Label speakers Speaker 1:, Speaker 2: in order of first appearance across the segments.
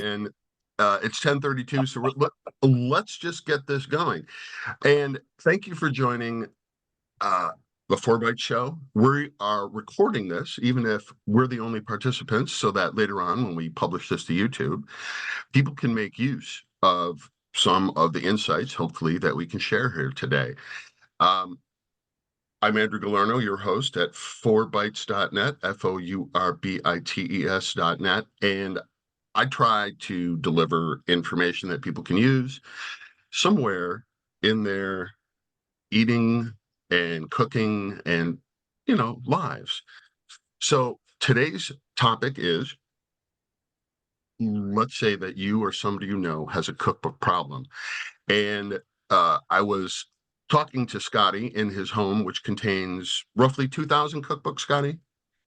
Speaker 1: And it's 10:32, so let's just get this going. And thank you for joining the 4 Bites Show. We are recording this, even if we're the only participants, so that later on, when we publish this to YouTube, people can make use of some of the insights, hopefully, that we can share here today. I'm Andrew Galerno, your host at 4bites.net, FOURBITES.net, and I try to deliver information that people can use somewhere in their eating and cooking and, lives. So today's topic is, let's say that you or somebody you know has a cookbook problem. And I was talking to Scotty in his home, which contains roughly 2,000 cookbooks, Scotty.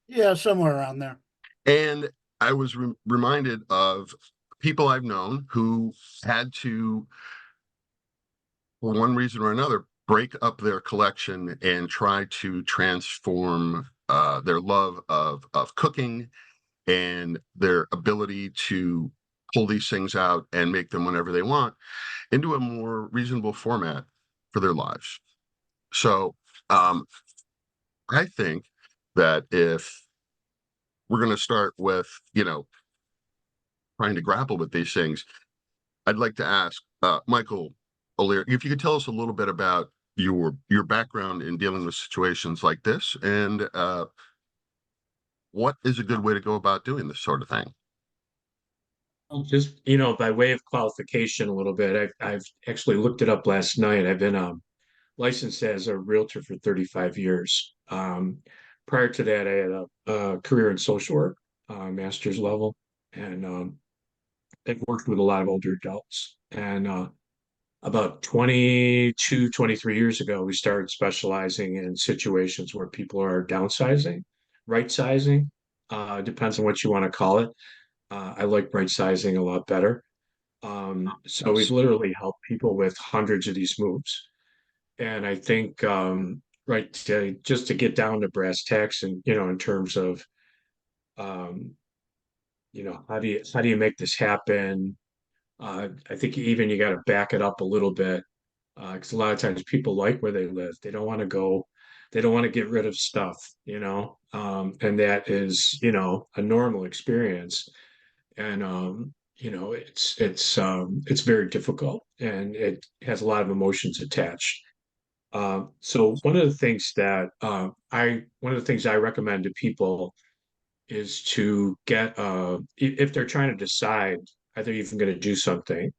Speaker 2: Yeah, somewhere around there.
Speaker 1: And I was reminded of people I've known who had to, for one reason or another, break up their collection and try to transform their love of cooking and their ability to pull these things out and make them whenever they want into a more reasonable format for their lives. So I think that if we're going to start with, trying to grapple with these things, I'd like to ask Michael Olear, if you could tell us a little bit about your background in dealing with situations like this, and what is a good way to go about doing this sort of thing?
Speaker 3: Just, by way of qualification a little bit, I've actually looked it up last night. I've been licensed as a realtor for 35 years. Prior to that, I had a career in social work, master's level, and I've worked with a lot of older adults. And about 22, 23 years ago, we started specializing in situations where people are downsizing, right sizing, depends on what you want to call it. I like right sizing a lot better. So we've literally helped people with hundreds of these moves. And I think, just to get down to brass tacks and, in terms of, um, how do you make this happen? I think even you got to back it up a little bit, because a lot of times people like where they live. They don't want to go, they don't want to get rid of stuff, and that is, a normal experience. And it's very difficult, and it has a lot of emotions attached. So one of the things I recommend to people is to get if they're trying to decide are they even going to do something,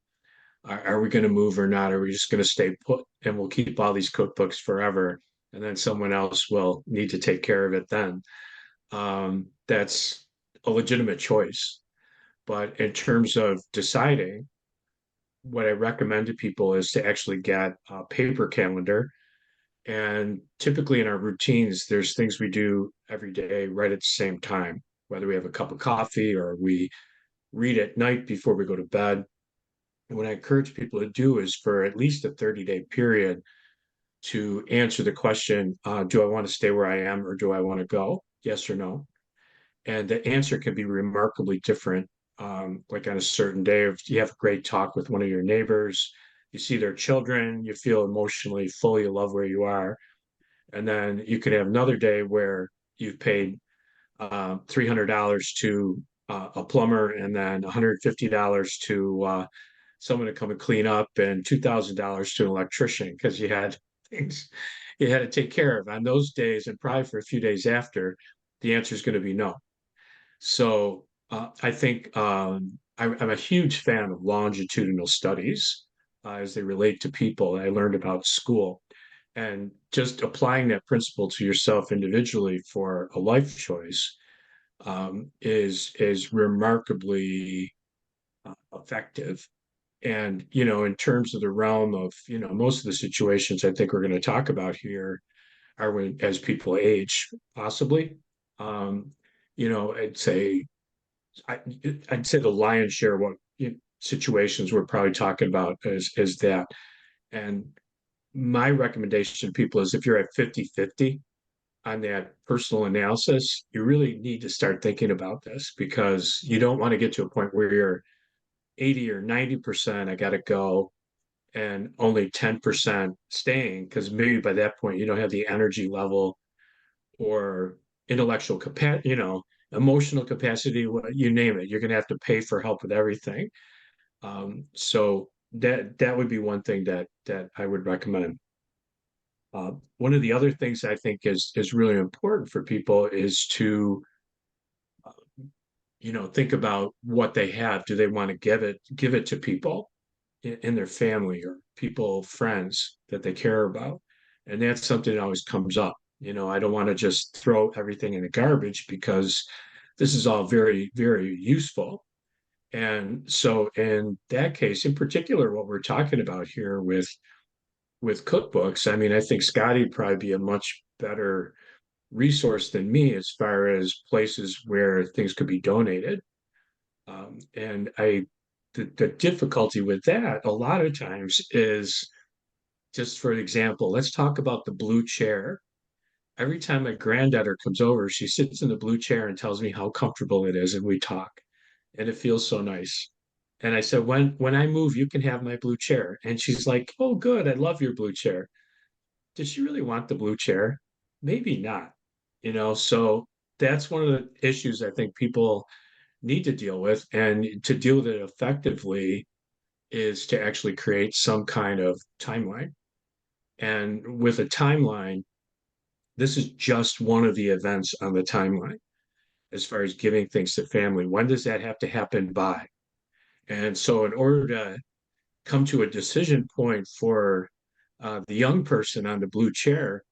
Speaker 3: are we going to move or not? Are we just going to stay put and we'll keep all these cookbooks forever, and then someone else will need to take care of it then? That's a legitimate choice. But in terms of deciding, what I recommend to people is to actually get a paper calendar. And typically in our routines, there's things we do every day right at the same time, whether we have a cup of coffee or we read at night before we go to bed. And what I encourage people to do is for at least a 30-day period to answer the question, do I want to stay where I am or do I want to go? Yes or no? And the answer can be remarkably different. Like on a certain day, if you have a great talk with one of your neighbors, you see their children, you feel emotionally full, you love where you are. And then you could have another day where you've paid $300 to a plumber, and then $150 to someone to come and clean up, and $2,000 to an electrician because you had things you had to take care of. On those days, and probably for a few days after, the answer is going to be no. So I think I'm a huge fan of longitudinal studies as they relate to people. I learned about school, and just applying that principle to yourself individually for a life choice is remarkably effective. And in terms of the realm of most of the situations I think we're going to talk about here are when as people age, possibly. Um, I'd say I'd say the lion's share of what situations we're probably talking about is that. And my recommendation to people is if you're at 50-50 on that personal analysis, you really need to start thinking about this, because you don't want to get to a point where you're 80 or 90% I got to go, and only 10% staying, because maybe by that point you don't have the energy level or intellectual capacity, emotional capacity, you name it. You're going to have to pay for help with everything. So that would be one thing that I would recommend. One of the other things I think is really important for people is to think about what they have. Do they want to give it to people in their family or people, friends that they care about? And that's something that always comes up. I don't want to just throw everything in the garbage, because this is all very, very useful. And so in that case, in particular, what we're talking about here with cookbooks, I mean, I think Scotty would probably be a much better resource than me as far as places where things could be donated. And the difficulty with that a lot of times is, just for example, let's talk about the blue chair. Every time my granddaughter comes over, she sits in the blue chair and tells me how comfortable it is, and we talk, and it feels so nice. And I said, when I move, you can have my blue chair. And she's like, oh, good, I love your blue chair. Did she really want the blue chair? Maybe not. So that's one of the issues I think people need to deal with. And to deal with it effectively is to actually create some kind of timeline. And with a timeline, this is just one of the events on the timeline as far as giving things to family. When does that have to happen by? And so, in order to come to a decision point for the young person on the blue chair,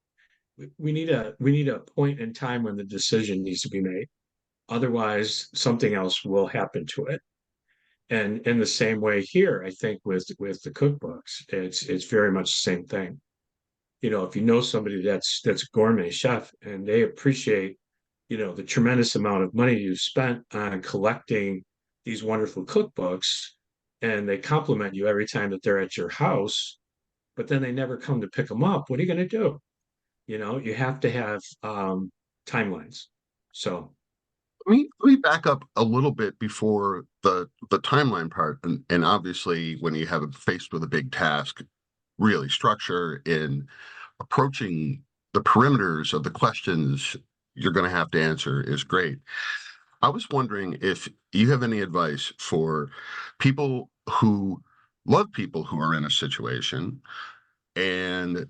Speaker 3: we need a point in time when the decision needs to be made. Otherwise, something else will happen to it. And in the same way here, I think with the cookbooks, it's very much the same thing. If you know somebody that's a gourmet chef and they appreciate, the tremendous amount of money you've spent on collecting these wonderful cookbooks, and they compliment you every time that they're at your house, but then they never come to pick them up, what are you going to do? You have to have timelines. So
Speaker 1: Let me back up a little bit before the timeline part, and obviously when you have faced with a big task, really structure in approaching the perimeters of the questions you're going to have to answer is great. I was wondering if you have any advice for people who love people who are in a situation and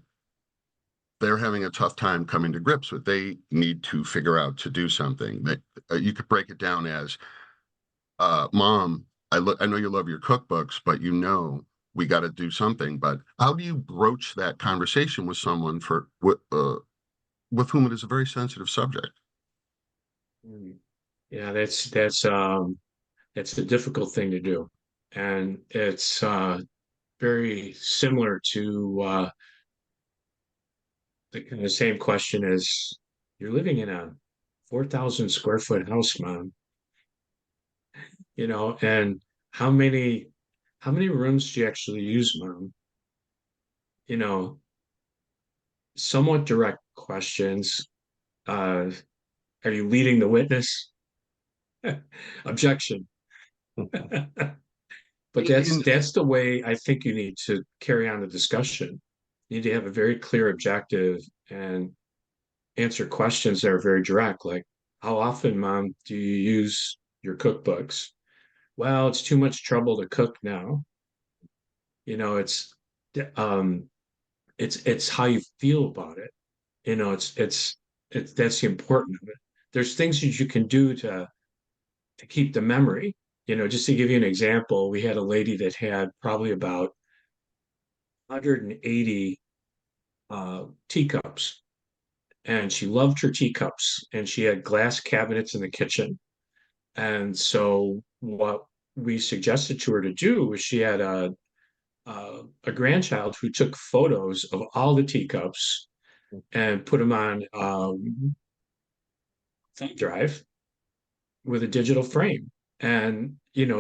Speaker 1: they're having a tough time coming to grips with. They need to figure out to do something that you could break it down as, Mom, I know you love your cookbooks, but we got to do something. But how do you broach that conversation with someone with whom it is a very sensitive subject?
Speaker 3: yeah, that's a difficult thing to do. And it's very similar to the same question as, you're living in a 4,000 square foot house, Mom, and how many how many rooms do you actually use, Mom? You know, Somewhat direct questions. Uh, are you leading the witness? Objection. But
Speaker 1: In,
Speaker 3: that's the way I think you need to carry on the discussion. You need to have a very clear objective and answer questions that are very direct, like, how often, Mom, do you use your cookbooks? Well, it's too much trouble to cook now. You know, um it's how you feel about it. It's that's the important of it. There's things that you can do to keep the memory. Just to give you an example, we had a lady that had probably about 180 teacups, and she loved her teacups, and she had glass cabinets in the kitchen. And so what we suggested to her to do was, she had a grandchild who took photos of all the teacups and put them on thumb drive with a digital frame, and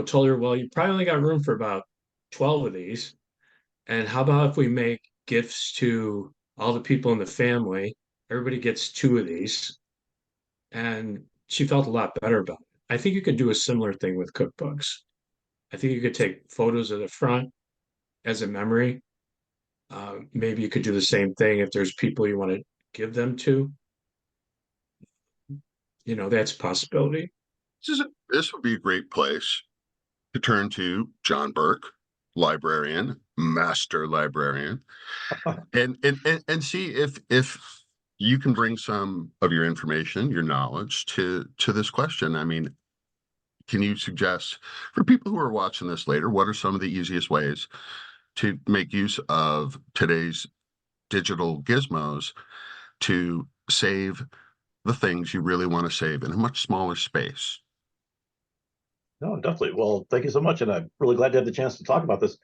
Speaker 3: told her, well, you probably only got room for about 12 of these, and how about if we make gifts to all the people in the family? Everybody gets two of these. And she felt a lot better about it. I think you could do a similar thing with cookbooks. I think you could take photos of the front as a memory. Maybe you could do the same thing if there's people you want to give them to. That's a possibility.
Speaker 1: This would be a great place to turn to John Burke, librarian, master librarian, and see if you can bring some of your information, your knowledge to this question. I mean, can you suggest for people who are watching this later, what are some of the easiest ways to make use of today's digital gizmos to save the things you really want to save in a much smaller space?
Speaker 4: No, definitely. Well, thank you so much. And I'm really glad to have the chance to talk about this.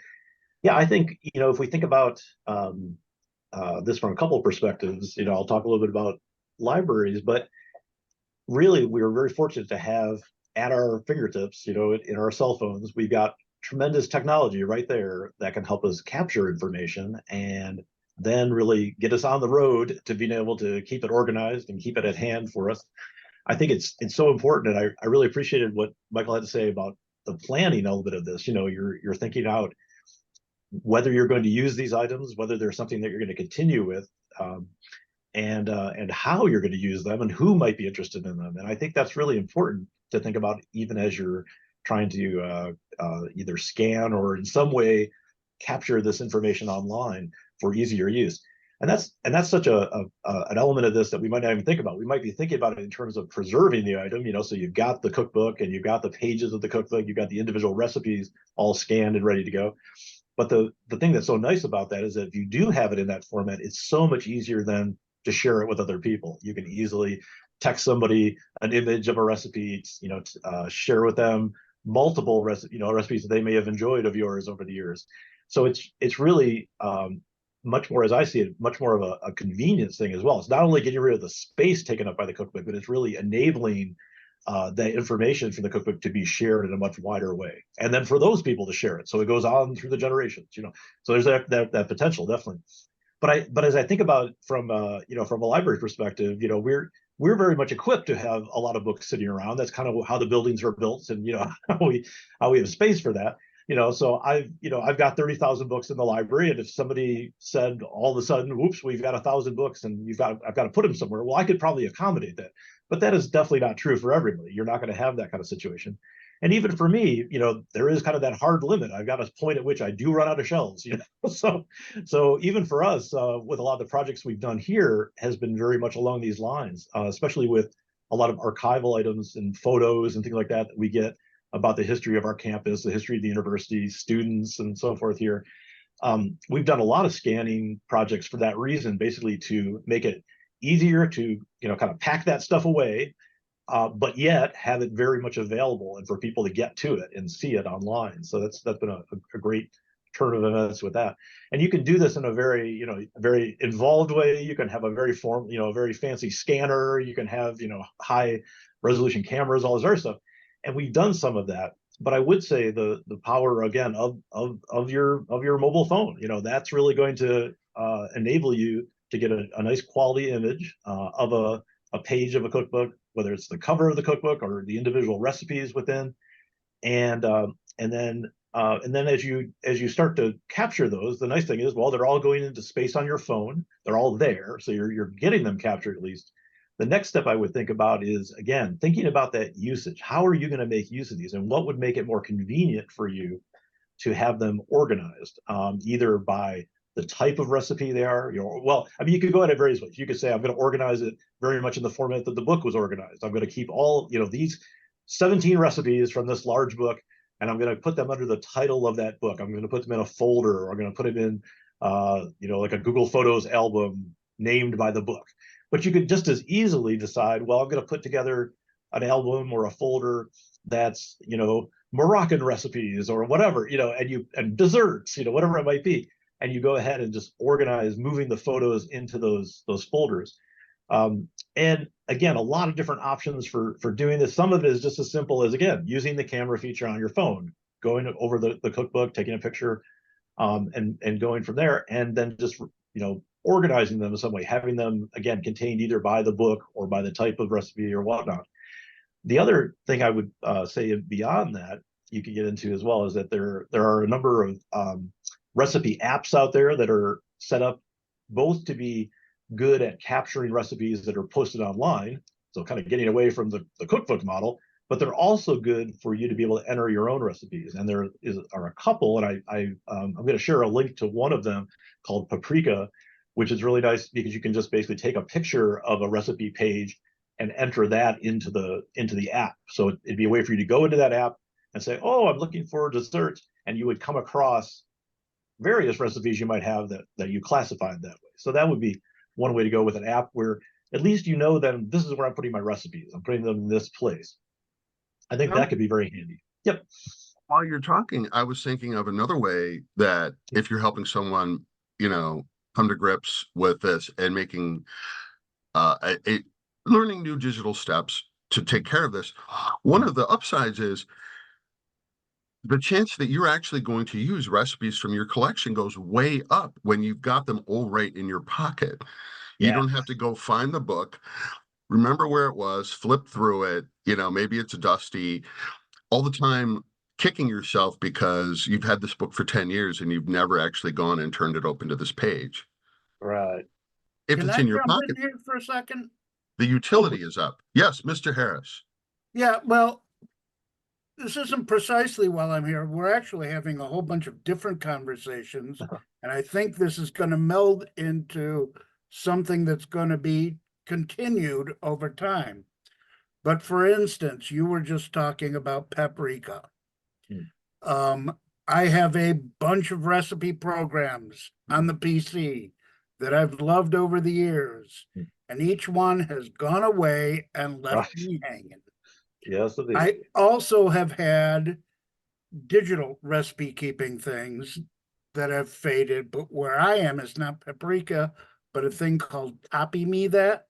Speaker 4: Yeah, I think, if we think about this from a couple of perspectives, I'll talk a little bit about libraries, but really we are very fortunate to have at our fingertips, in our cell phones, we've got tremendous technology right there that can help us capture information and then really get us on the road to being able to keep it organized and keep it at hand for us. I think it's so important, and I really appreciated what Michael had to say about the planning element of this. You're thinking out whether you're going to use these items, whether there's something that you're going to continue with, and how you're going to use them, and who might be interested in them. And I think that's really important to think about, even as you're trying to either scan or in some way capture this information online for easier use. And that's such an element of this that we might not even think about. We might be thinking about it in terms of preserving the item, so you've got the cookbook and you've got the pages of the cookbook, you've got the individual recipes all scanned and ready to go. But the thing that's so nice about that is that if you do have it in that format, it's so much easier then to share it with other people. You can easily text somebody an image of a recipe, share with them multiple recipes that they may have enjoyed of yours over the years. So it's really much more, as I see it, much more of a convenience thing as well. It's not only getting rid of the space taken up by the cookbook, but it's really enabling the information from the cookbook to be shared in a much wider way, and then for those people to share it, so it goes on through the generations. So there's that potential, definitely. But as I think about from from a library perspective, we're very much equipped to have a lot of books sitting around. That's kind of how the buildings are built, and how we have space for that. So I've got 30,000 books in the library, and if somebody said all of a sudden, "Whoops, we've got 1,000 books, and I've got to put them somewhere," well, I could probably accommodate that. But that is definitely not true for everybody. You're not going to have that kind of situation. And even for me, there is kind of that hard limit. I've got a point at which I do run out of shelves. So even for us, with a lot of the projects we've done here, has been very much along these lines, especially with a lot of archival items and photos and things like that we get about the history of our campus, the history of the university, students, and so forth here. We've done a lot of scanning projects for that reason, basically to make it easier to kind of pack that stuff away, but yet have it very much available and for people to get to it and see it online. So that's been a great turn of events with that. And you can do this in a very very involved way. You can have a very very fancy scanner. You can have high resolution cameras, all this other stuff. And we've done some of that. But I would say the power again of your mobile phone, that's really going to enable you to get a nice quality image of a page of a cookbook, whether it's the cover of the cookbook or the individual recipes within, and then as you start to capture those, the nice thing is, well, they're all going into space on your phone. They're all there, so you're getting them captured at least. The next step I would think about is, again, thinking about that usage. How are you going to make use of these, and what would make it more convenient for you to have them organized, either by the type of recipe they are. Well, I mean, you could go at it various ways. You could say, I'm going to organize it very much in the format that the book was organized. I'm going to keep all, these 17 recipes from this large book, and I'm going to put them under the title of that book. I'm going to put them in a folder, or I'm going to put them in, like a Google Photos album named by the book. But you could just as easily decide, well, I'm going to put together an album or a folder that's, Moroccan recipes or whatever, and desserts, whatever it might be. And you go ahead and just organize moving the photos into those folders. And again, a lot of different options for doing this. Some of it is just as simple as, again, using the camera feature on your phone, going over the cookbook, taking a picture, and going from there, and then just, organizing them in some way, having them, again, contained either by the book or by the type of recipe or whatnot. The other thing I would say beyond that you could get into as well is that there are a number of recipe apps out there that are set up both to be good at capturing recipes that are posted online, so kind of getting away from the cookbook model, but they're also good for you to be able to enter your own recipes. And there are a couple, and I'm going to share a link to one of them called Paprika, which is really nice because you can just basically take a picture of a recipe page and enter that into the app. So it'd be a way for you to go into that app and say, oh, I'm looking for dessert, and you would come across various recipes you might have that you classified that way. So that would be one way to go with an app where at least you know then this is where I'm putting my recipes. I'm putting them in this place. I think that could be very handy. Yep.
Speaker 1: While you're talking, I was thinking of another way that if you're helping someone, come to grips with this and making learning new digital steps to take care of this, one of the upsides is the chance that you're actually going to use recipes from your collection goes way up when you've got them all right in your pocket. You don't have to go find the book, remember where it was, flip through it, maybe it's dusty, all the time kicking yourself because you've had this book for 10 years and you've never actually gone and turned it open to this page.
Speaker 4: Right.
Speaker 1: If
Speaker 2: Can
Speaker 1: it's
Speaker 2: I
Speaker 1: in your
Speaker 2: jump
Speaker 1: pocket,
Speaker 2: in here for a second?
Speaker 1: the utility is up. Yes, Mr. Harris.
Speaker 2: Yeah, well, this isn't precisely while I'm here. We're actually having a whole bunch of different conversations, and I think this is going to meld into something that's going to be continued over time. But for instance, you were just talking about paprika. I have a bunch of recipe programs on the PC that I've loved over the years, and each one has gone away and left me hanging.
Speaker 4: Yes, indeed.
Speaker 2: I also have had digital recipe keeping things that have faded, but where I am is not paprika, but a thing called Copy Me That.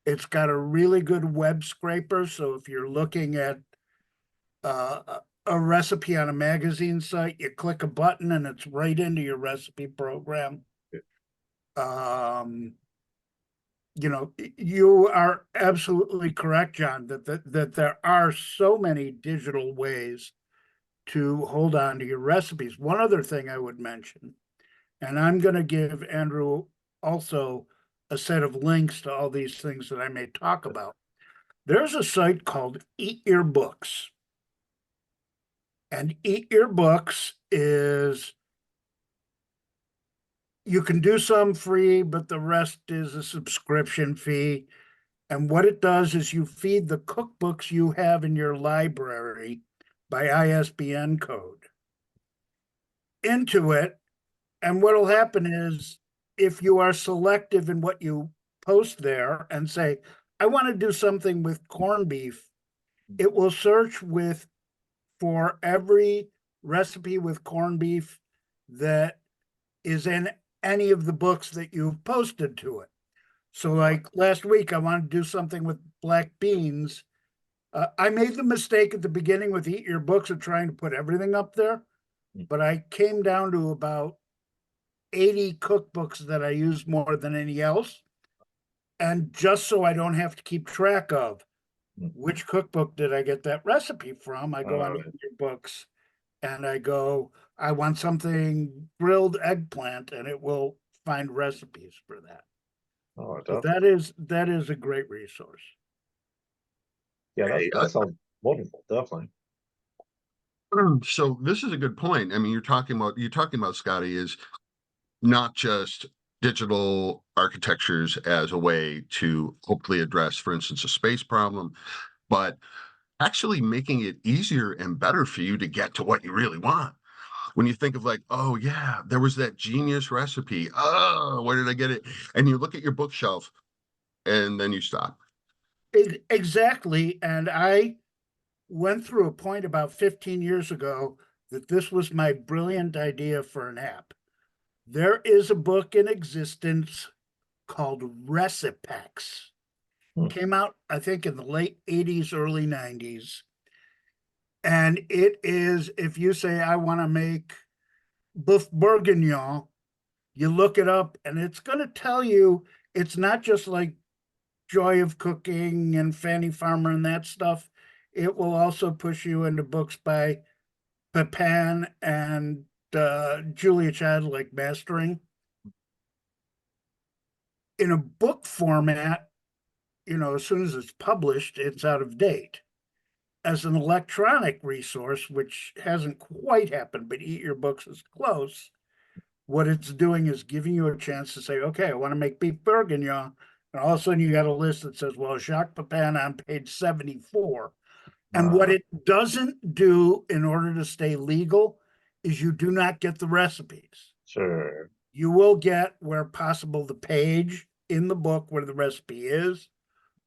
Speaker 2: It's got a really good web scraper, so if you're looking at a recipe on a magazine site, you click a button and it's right into your recipe program. You are absolutely correct, John, that there are so many digital ways to hold on to your recipes. One other thing I would mention, and I'm going to give Andrew also a set of links to all these things that I may talk about. There's a site called Eat Your Books. And Eat Your Books is, you can do some free, but the rest is a subscription fee. And what it does is you feed the cookbooks you have in your library by ISBN code into it. And what will happen is if you are selective in what you post there and say, I want to do something with corned beef, it will search for every recipe with corned beef that is in any of the books that you've posted to it. So like last week, I wanted to do something with black beans. I made the mistake at the beginning with Eat Your Books of trying to put everything up there, but I came down to about 80 cookbooks that I use more than any else. And just so I don't have to keep track of which cookbook did I get that recipe from, I go on Eat Your Books and I go, I want something grilled eggplant, and it will find recipes for that. So that is a great resource.
Speaker 4: Yeah, that sounds wonderful. Definitely.
Speaker 1: So this is a good point. I mean, you're talking about, Scotty, is not just digital architectures as a way to hopefully address, for instance, a space problem, but actually making it easier and better for you to get to what you really want. When you think of like, oh yeah, there was that genius recipe. Oh, where did I get it? And you look at your bookshelf and then you stop.
Speaker 2: Exactly. And I went through a point about 15 years ago that this was my brilliant idea for an app. There is a book in existence called Recipex. Came out, I think, in the late 80s, early 90s. And it is, if you say, I want to make boeuf bourguignon, you look it up and it's going to tell you, it's not just like Joy of Cooking and Fanny Farmer and that stuff. it will also push you into books by Pepin and Julia Child, like Mastering. In a book format, as soon as it's published, it's out of date. As an electronic resource, which hasn't quite happened, but Eat Your Books is close, what it's doing is giving you a chance to say, okay, I want to make beef bourguignon. And all of a sudden you got a list that says, well, Jacques Pepin on page 74. And what it doesn't do in order to stay legal is you do not get the recipes.
Speaker 4: Sure.
Speaker 2: You will get, where possible, the page in the book where the recipe is.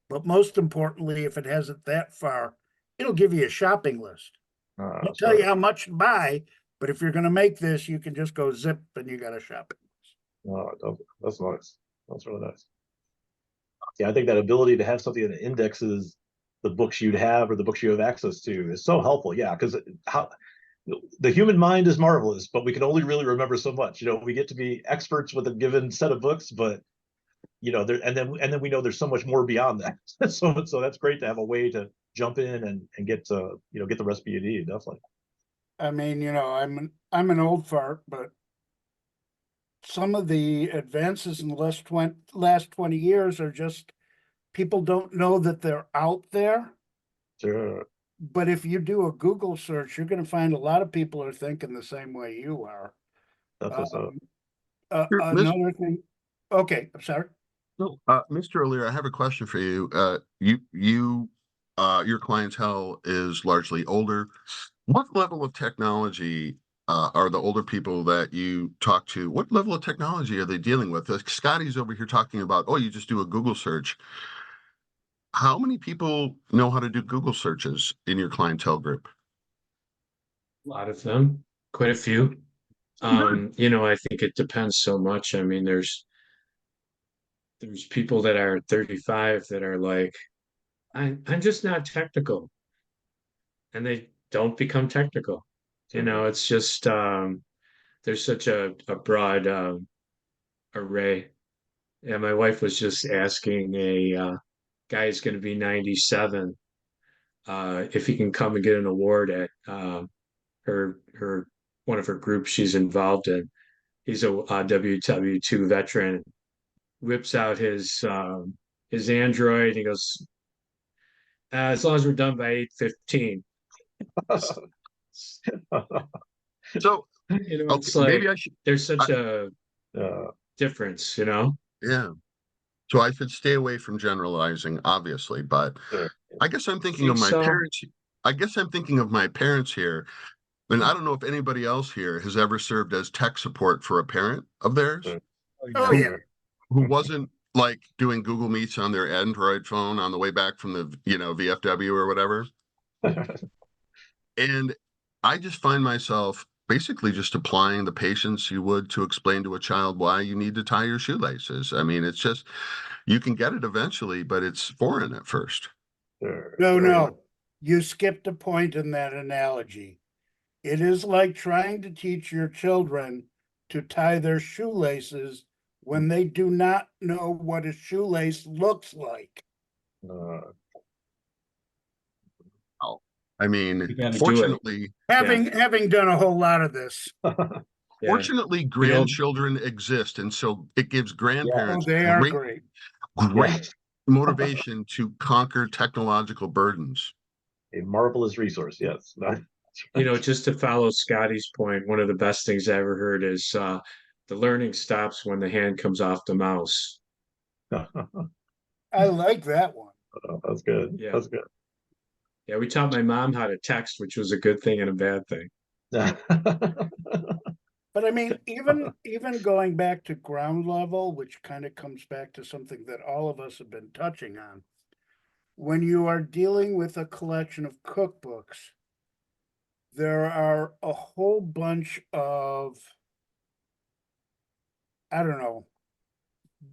Speaker 2: But most importantly, if it has it that far, it'll give you a shopping list. It'll tell you how much to buy, but if you're going to make this, you can just go zip and you got a shopping list.
Speaker 4: That's nice. That's really nice. Yeah, I think that ability to have something that indexes the books you'd have or the books you have access to is so helpful. Yeah, because the human mind is marvelous, but we can only really remember so much. We get to be experts with a given set of books, but and then we know there's so much more beyond that. so that's great to have a way to jump in and get get the recipe you need. Definitely.
Speaker 2: I mean, I'm an old fart, but some of the advances in the last 20 years are just people don't know that they're out there.
Speaker 4: Sure.
Speaker 2: But if you do a Google search, you're going to find a lot of people are thinking the same way you are.
Speaker 4: Definitely
Speaker 2: Another thing. Okay, I'm sorry.
Speaker 1: No, Mr. Olear, I have a question for you. Your clientele is largely older. What level of technology are the older people that you talk to? What level of technology are they dealing with? Scotty's over here talking about, oh, you just do a Google search. How many people know how to do Google searches in your clientele group?
Speaker 3: A lot of them, quite a few. I think it depends so much. I mean, there's people that are 35 that are like, I'm just not technical. And they don't become technical. It's just there's such a broad array. Yeah, my wife was just asking a guy who's going to be 97 if he can come and get an award at her one of her groups she's involved in. He's a WW2 veteran. Whips out his Android. He goes, as long as we're done by 8:15.
Speaker 1: So
Speaker 3: It's
Speaker 1: okay,
Speaker 3: like
Speaker 1: maybe I should.
Speaker 3: there's such a difference.
Speaker 1: Yeah. So I should stay away from generalizing, obviously, but
Speaker 4: Sure.
Speaker 1: I guess I'm thinking of my parents. I guess I'm thinking of my parents here. And I don't know if anybody else here has ever served as tech support for a parent of theirs.
Speaker 4: Sure.
Speaker 2: Oh, yeah.
Speaker 1: Who wasn't like doing Google Meets on their Android phone on the way back from the, VFW or whatever. And I just find myself basically just applying the patience you would to explain to a child why you need to tie your shoelaces. I mean, it's just, you can get it eventually, but it's foreign at first.
Speaker 4: Sure.
Speaker 2: No. You skipped a point in that analogy. It is like trying to teach your children to tie their shoelaces when they do not know what a shoelace looks like.
Speaker 1: I mean,
Speaker 3: You gotta do it.
Speaker 1: fortunately,
Speaker 2: Having done a whole lot of this,
Speaker 3: Yeah.
Speaker 1: fortunately, grandchildren exist, and so it gives
Speaker 2: oh,
Speaker 1: grandparents
Speaker 2: they are great.
Speaker 1: great motivation to conquer technological burdens.
Speaker 4: A marvelous resource, yes.
Speaker 3: Just to follow Scotty's point, one of the best things I ever heard is the learning stops when the hand comes off the mouse.
Speaker 2: I like that one.
Speaker 4: That's good.
Speaker 3: Yeah.
Speaker 4: That's good.
Speaker 3: Yeah, we taught my mom how to text, which was a good thing and a bad thing.
Speaker 2: But I mean, even going back to ground level, which kind of comes back to something that all of us have been touching on, when you are dealing with a collection of cookbooks, there are a whole bunch of, I don't know,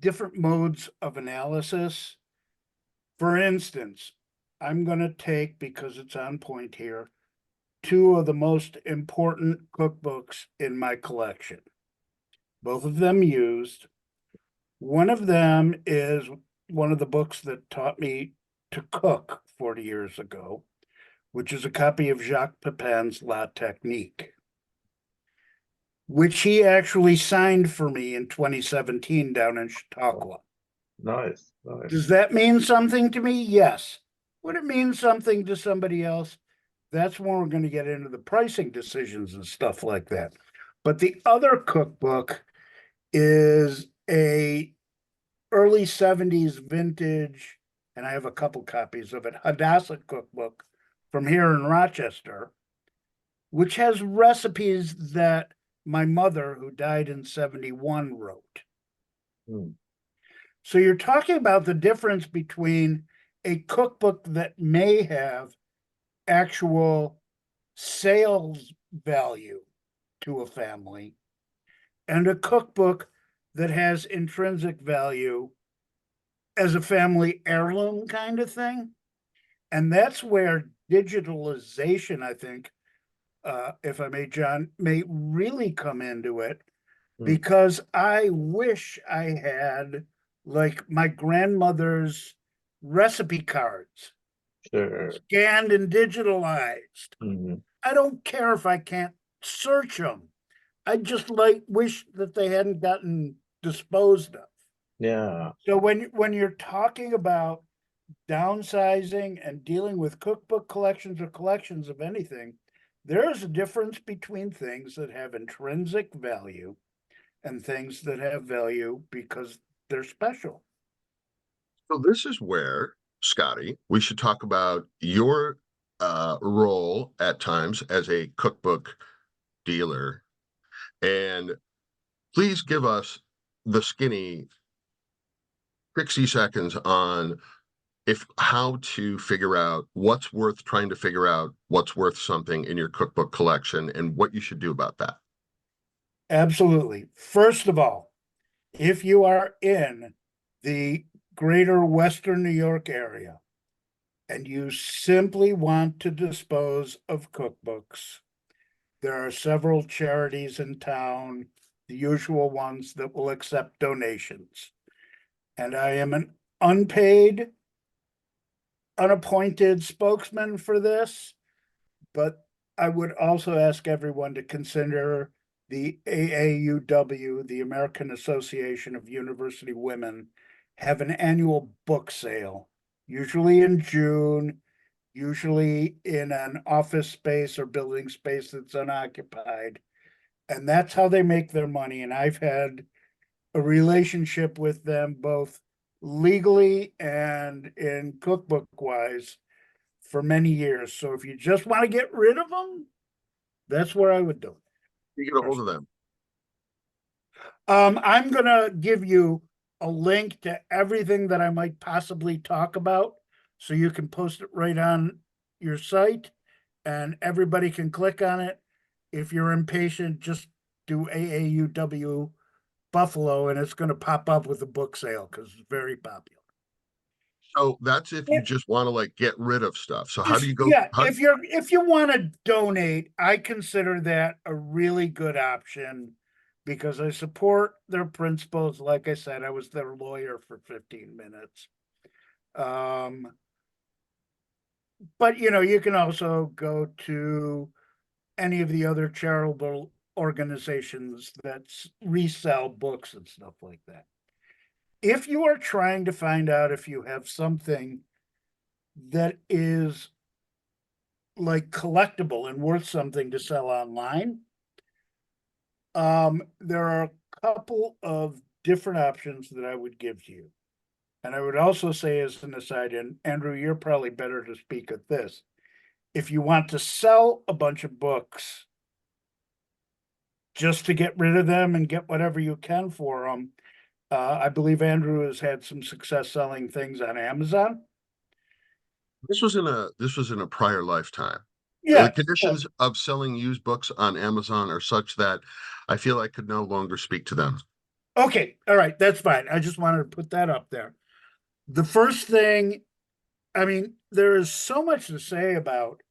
Speaker 2: different modes of analysis. For instance, I'm going to take, because it's on point here, two of the most important cookbooks in my collection. Both of them used. One of them is one of the books that taught me to cook 40 years ago. which is a copy of Jacques Pepin's La Technique, which he actually signed for me in 2017 down in Chautauqua.
Speaker 4: Nice, nice.
Speaker 2: Does that mean something to me? Yes. Would it mean something to somebody else? That's when we're going to get into the pricing decisions and stuff like that. But the other cookbook is a early 70s vintage, and I have a couple copies of it, Hadassah cookbook from here in Rochester, which has recipes that my mother, who died in 71, wrote. So you're talking about the difference between a cookbook that may have actual sales value to a family and a cookbook that has intrinsic value as a family heirloom kind of thing. And that's where digitalization, I think, if I may, John, may really come into it, because I wish I had like my grandmother's recipe cards scanned and digitalized. I don't care if I can't search them. I just wish that they hadn't gotten disposed of.
Speaker 4: Yeah.
Speaker 2: So when you're talking about downsizing and dealing with cookbook collections or collections of anything, there is a difference between things that have intrinsic value and things that have value because they're special.
Speaker 1: So this is where, Scotty, we should talk about your role at times as a cookbook dealer. And please give us the skinny 60 seconds on how to figure out what's worth trying to figure out what's worth something in your cookbook collection and what you should do about that.
Speaker 2: Absolutely. First of all, if you are in the greater Western New York area and you simply want to dispose of cookbooks, there are several charities in town, the usual ones that will accept donations. And I am an unpaid, unappointed spokesman for this, but I would also ask everyone to consider the AAUW, the American Association of University Women, have an annual book sale, usually in June, usually in an office space or building space that's unoccupied. And that's how they make their money. And I've had a relationship with them both legally and in cookbook wise for many years. So if you just want to get rid of them, that's where I would do it.
Speaker 1: You get a hold of them.
Speaker 2: I'm going to give you a link to everything that I might possibly talk about, so you can post it right on your site and everybody can click on it. If you're impatient, just do AAUW Buffalo and it's going to pop up with a book sale because it's very popular.
Speaker 1: So that's if you just want to like get rid of stuff. So how do you go?
Speaker 2: Yeah, if you want to donate, I consider that a really good option because I support their principles. Like I said, I was their lawyer for 15 minutes. But you can also go to any of the other charitable organizations that resell books and stuff like that. If you are trying to find out if you have something that is like collectible and worth something to sell online, there are a couple of different options that I would give to you. And I would also say as an aside, and Andrew, you're probably better to speak at this. If you want to sell a bunch of books just to get rid of them and get whatever you can for them, I believe Andrew has had some success selling things on Amazon.
Speaker 1: This was in a prior lifetime.
Speaker 2: Yeah.
Speaker 1: The conditions of selling used books on Amazon are such that I feel I could no longer speak to them.
Speaker 2: Okay. All right. That's fine. I just wanted to put that up there. The first thing, I mean, there is so much to say about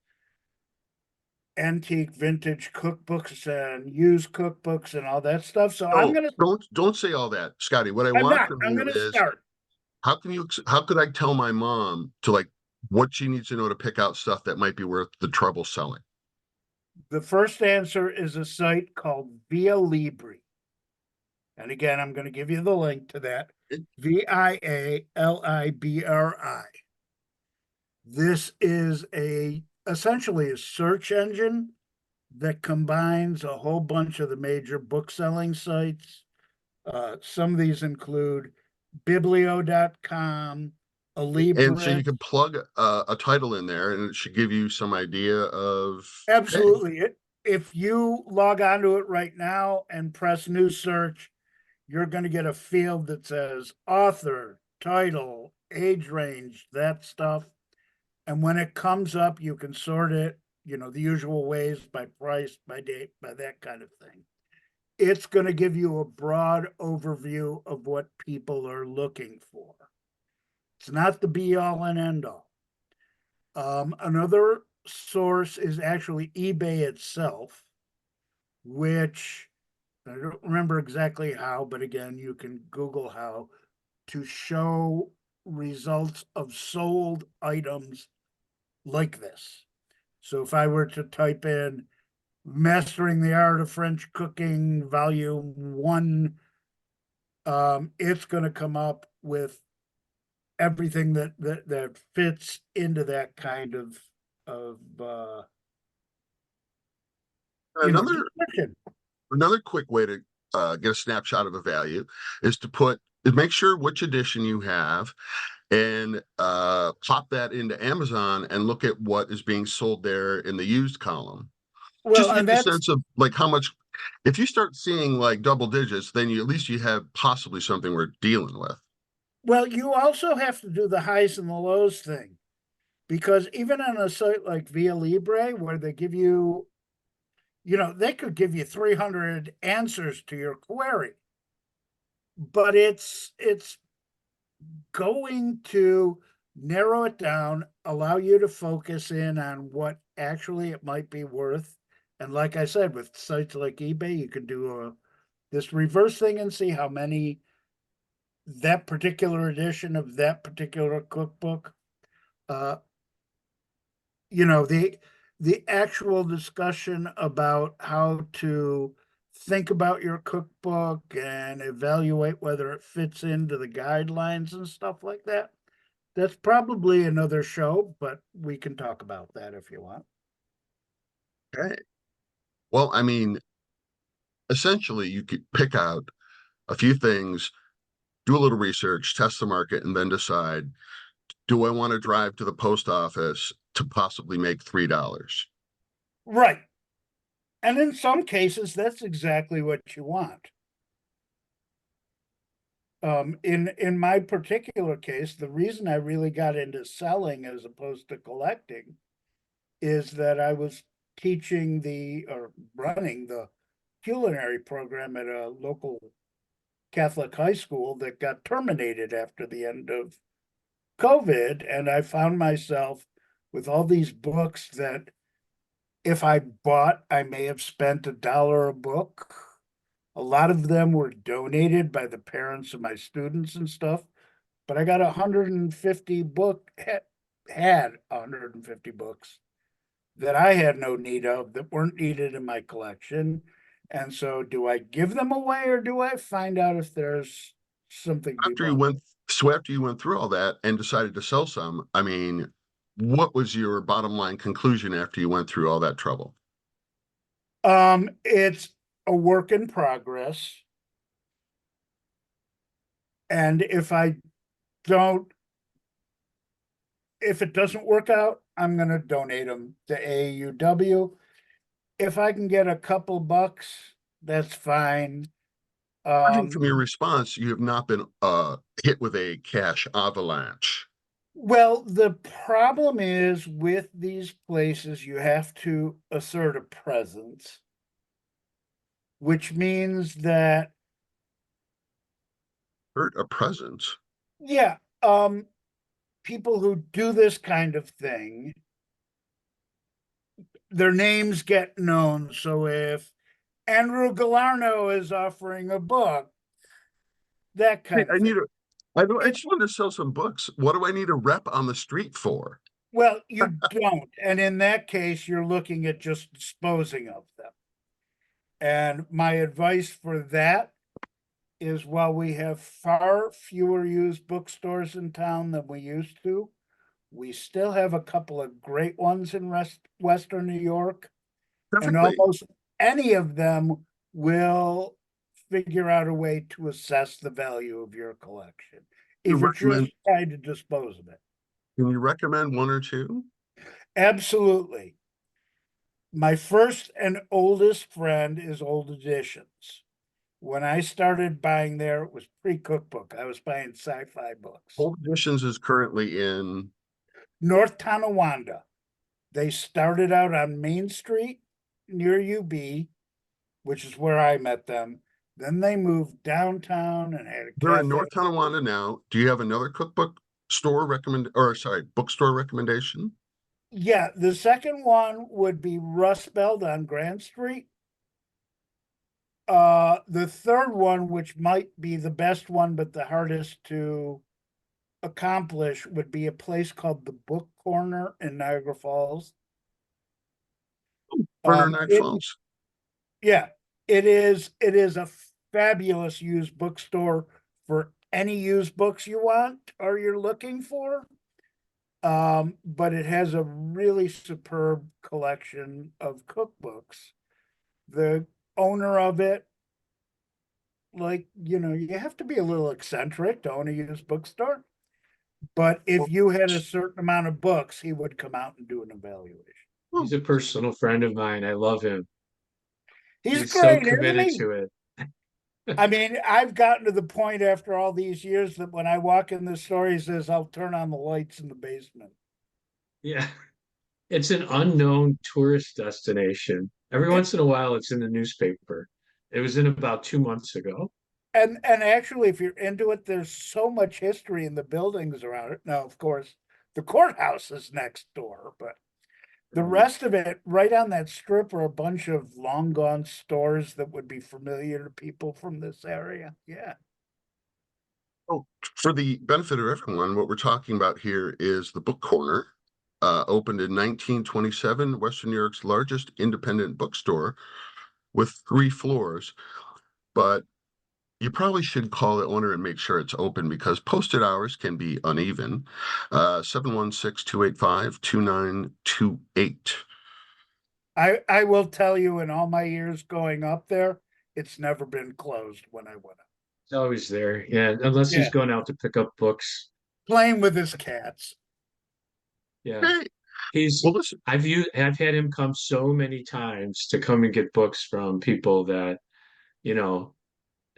Speaker 2: antique vintage cookbooks and used cookbooks and all that stuff. So I'm gonna
Speaker 1: don't say all that, Scotty. What I want from
Speaker 2: I'm
Speaker 1: you
Speaker 2: gonna
Speaker 1: is
Speaker 2: start.
Speaker 1: how could I tell my mom to like what she needs to know to pick out stuff that might be worth the trouble selling.
Speaker 2: The first answer is a site called Via Libri. And again, I'm going to give you the link to that. VIALIBRI. This is essentially a search engine that combines a whole bunch of the major book selling sites. Some of these include biblio.com,
Speaker 1: And so you
Speaker 2: Alibris.
Speaker 1: can plug a title in there and it should give you some idea of. Hey,
Speaker 2: Absolutely. If you log onto it right now and press new search, you're going to get a field that says author, title, age range, that stuff. And when it comes up, you can sort it, the usual ways, by price, by date, by that kind of thing. It's going to give you a broad overview of what people are looking for. It's not the be all and end all. Another source is actually eBay itself, which I don't remember exactly how, but again, you can Google how to show results of sold items like this. So if I were to type in Mastering the Art of French Cooking, Volume 1, it's going to come up with everything that fits into that kind of
Speaker 1: another
Speaker 2: description.
Speaker 1: another quick way to get a snapshot of a value is to make sure which edition you have and pop that into Amazon and look at what is being sold there in the used column.
Speaker 2: Well,
Speaker 1: Just to
Speaker 2: and
Speaker 1: get a
Speaker 2: that's
Speaker 1: sense of like how much. If you start seeing like double digits, then at least you have possibly something we're dealing with.
Speaker 2: well, you also have to do the highs and the lows thing, because even on a site like Via Libre, where they give you, they could give you 300 answers to your query, but it's going to narrow it down, allow you to focus in on what actually it might be worth. And like I said, with sites like eBay, you can do this reverse thing and see how many that particular edition of that particular cookbook. Uh, the actual discussion about how to think about your cookbook and evaluate whether it fits into the guidelines and stuff like that. That's probably another show, but we can talk about that if you want.
Speaker 1: Okay. Well, I mean, essentially, you could pick out a few things, do a little research, test the market, and then decide, do I want to drive to the post office to possibly make $3?
Speaker 2: Right. And in some cases, that's exactly what you want. In my particular case, the reason I really got into selling as opposed to collecting is that I was teaching or running the culinary program at a local Catholic high school that got terminated after the end of COVID. And I found myself with all these books that if I bought, I may have spent $1 a book. A lot of them were donated by the parents of my students and stuff, but I got 150 had 150 books that I had no need of, that weren't needed in my collection. And so do I give them away or do I find out if there's something to be
Speaker 1: After you
Speaker 2: bought?
Speaker 1: after you went through all that and decided to sell some, I mean, what was your bottom line conclusion after you went through all that trouble?
Speaker 2: It's a work in progress. And if it doesn't work out, I'm going to donate them to AUW. If I can get a couple bucks, that's fine.
Speaker 1: Judging from your response, you have not been hit with a cash avalanche.
Speaker 2: Well, the problem is with these places, you have to assert a presence, which means that,
Speaker 1: Hurt a presence.
Speaker 2: yeah, people who do this kind of thing, their names get known. So if Andrew Galarno is offering a book, that
Speaker 1: Hey,
Speaker 2: kind of thing.
Speaker 1: I just want to sell some books. What do I need a rep on the street for?
Speaker 2: Well, you don't, and in that case, you're looking at just disposing of them. And my advice for that is while we have far fewer used bookstores in town than we used to, we still have a couple of great ones in Western New York. And
Speaker 1: Perfectly.
Speaker 2: almost any of them will figure out a way to assess the value of your collection.
Speaker 1: You
Speaker 2: If you're
Speaker 1: recommend-
Speaker 2: just trying to dispose of it.
Speaker 1: Can you recommend one or two?
Speaker 2: Absolutely. My first and oldest friend is Old Editions. When I started buying there, it was pre-cookbook. I was buying sci-fi books.
Speaker 1: Old Editions is currently in.
Speaker 2: North Tonawanda. They started out on Main Street near UB, which is where I met them. Then they moved downtown and had a
Speaker 1: They're in
Speaker 2: cafe.
Speaker 1: North Tonawanda now. Do you have another cookbook store bookstore recommendation?
Speaker 2: Yeah, the second one would be Rust Belt on Grand Street. The third one, which might be the best one, but the hardest to accomplish, would be a place called the Book Corner in Niagara Falls.
Speaker 1: Burner Night Falls.
Speaker 2: Yeah, it is a fabulous used bookstore for any used books you want or you're looking for. But it has a really superb collection of cookbooks. The owner of it, like, you have to be a little eccentric to own a used bookstore. But if you had a certain amount of books, he would come out and do an evaluation.
Speaker 3: He's a personal friend of mine. I love him.
Speaker 2: He's
Speaker 3: so
Speaker 2: great, isn't
Speaker 3: committed
Speaker 2: he?
Speaker 3: to it.
Speaker 2: I mean, I've gotten to the point after all these years that when I walk in the store, he says, I'll turn on the lights in the basement.
Speaker 3: Yeah. It's an unknown tourist destination. Every once in a while, it's in the newspaper. It was in about 2 months ago.
Speaker 2: And actually, if you're into it, there's so much history in the buildings around it. Now, of course, the courthouse is next door, but the rest of it, right on that strip, are a bunch of long gone stores that would be familiar to people from this area. Yeah.
Speaker 1: Oh, for the benefit of everyone, what we're talking about here is the Book Corner, opened in 1927, Western New York's largest independent bookstore with 3 floors. But you probably should call the owner and make sure it's open because posted hours can be uneven. 716-285-2928.
Speaker 2: I will tell you, in all my years going up there, it's never been closed when I went up.
Speaker 3: It's always there. Yeah. Unless he's
Speaker 2: Yeah.
Speaker 3: going out to pick up books.
Speaker 2: Playing with his cats.
Speaker 3: Yeah.
Speaker 1: Hey,
Speaker 3: He's
Speaker 1: well, listen,
Speaker 3: I've had him come so many times to come and get books from people that,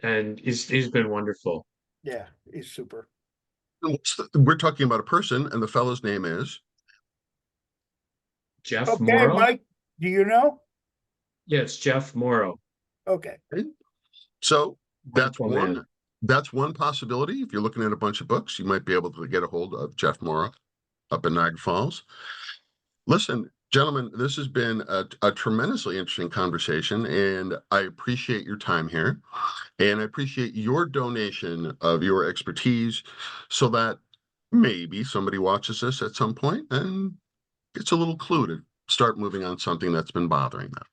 Speaker 3: and he's been wonderful.
Speaker 2: Yeah, he's super.
Speaker 1: we're talking about a person, and the fellow's name is.
Speaker 3: Jeff
Speaker 2: Okay,
Speaker 3: Morrow.
Speaker 2: Mike, do you know?
Speaker 3: Yeah, it's Jeff Morrow.
Speaker 2: Okay.
Speaker 1: So that's
Speaker 3: Wonderful
Speaker 1: one.
Speaker 3: man.
Speaker 1: That's one possibility. If you're looking at a bunch of books, you might be able to get a hold of Jeff Morrow up in Niagara Falls. Listen, gentlemen, this has been a tremendously interesting conversation, and I appreciate your time here, and I appreciate your donation of your expertise so that maybe somebody watches this at some point and gets a little clue to start moving on something that's been bothering them.